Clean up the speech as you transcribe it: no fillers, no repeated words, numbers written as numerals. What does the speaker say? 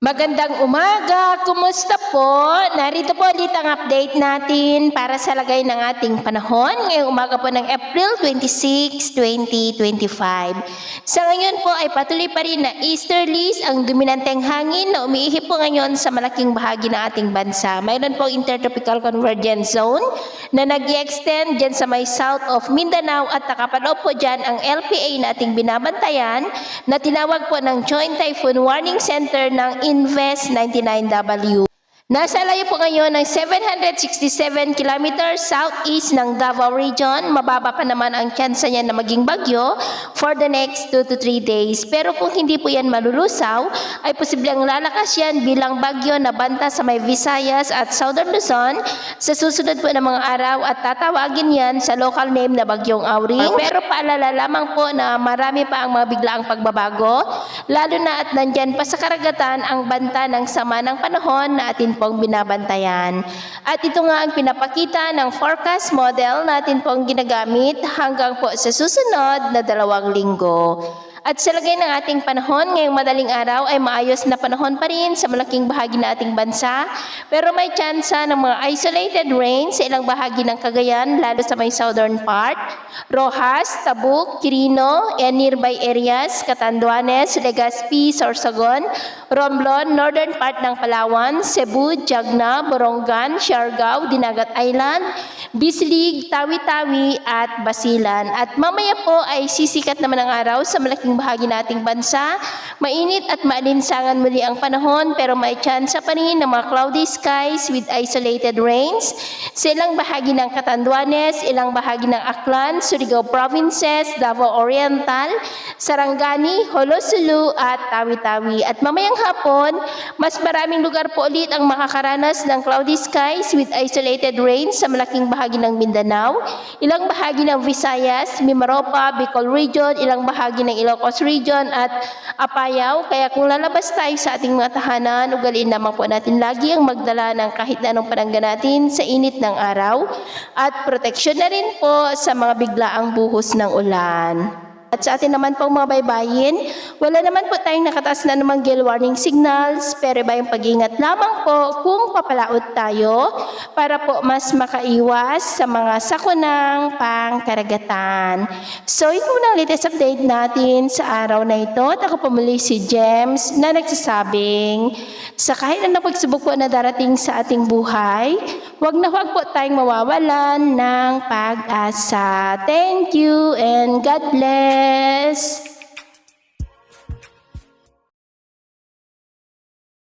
Magandang umaga! Kumusta po? Narito po ulit ang update natin para sa lagay ng ating panahon ngayong umaga po ng April 26, 2025. Sa ngayon po ay patuloy pa rin na easterlies ang dominanteng hangin na umiihip po ngayon sa malaking bahagi ng ating bansa. Mayroon po intertropical convergence zone na nag-extend dyan sa may south of Mindanao at nakapaloob po dyan ang LPA na ating binabantayan na tinawag po ng Joint Typhoon Warning Center ng Invest 99W. Nasa layo po ngayon ng 767 kilometers southeast ng Davao Region. Mababa pa naman ang tsansa niya na maging bagyo for the next 2 to 3 days. Pero kung hindi po yan malulusaw, ay posibleng lalakas yan bilang bagyo na banta sa may Visayas at Southern Luzon sa susunod po ng mga araw at tatawagin yan sa local name na Bagyong Auring. Pero paalala lamang po na marami pa ang mga biglaang pagbabago, lalo na at nandyan pa sa karagatan ang banta ng sama ng panahon na atin pong binabantayan. At ito nga ang pinapakita ng forecast model natin pong ginagamit hanggang po sa susunod na 2 linggo. At sa lagay ng ating panahon, ngayong madaling araw ay maayos na panahon pa rin sa malaking bahagi ng ating bansa. Pero may tsansa ng mga isolated rain sa ilang bahagi ng Cagayan, lalo sa may southern part. Rojas, Tabuk, Quirino, and nearby areas, Catanduanes, Legazpi, Sorsogon, Romblon, northern part ng Palawan, Cebu, Jagna, Borongan, Siargao, Dinagat Island, Bislig, Tawi-Tawi, at Basilan. At mamaya po ay sisikat naman ang araw sa malaking bahagi nating bansa. Mainit at maalinsangan muli ang panahon pero may tsansa pa rin ng mga cloudy skies with isolated rains sa ilang bahagi ng Catanduanes, ilang bahagi ng Aklan, Surigao Provinces, Davao Oriental, Sarangani, Holosulu at Tawi-Tawi. At mamayang hapon, mas maraming lugar po ulit ang makakaranas ng cloudy skies with isolated rains sa malaking bahagi ng Mindanao, ilang bahagi ng Visayas, Mimaropa, Bicol Region, ilang bahagi ng Ilocos Region at Apayao. Kaya kung lalabas tayo sa ating mga tahanan, ugaliin naman po natin lagi ang magdala ng kahit anong panangga natin sa init ng araw at proteksyon na rin po sa mga biglaang buhos ng ulan. At sa atin naman pong mga baybayin, wala naman po tayong nakataas na namang gale warning signals, pero iba yung pag-ingat lamang po kung papalaot tayo para po mas makaiwas sa mga sakunang pangkaragatan. So, ito muna ang latest update natin sa araw na ito. At ako po muli si James na nagsasabing sa kahit anong pagsubok po na darating sa ating buhay, huwag na huwag po tayong mawawalan ng pag-asa. Thank you and God bless.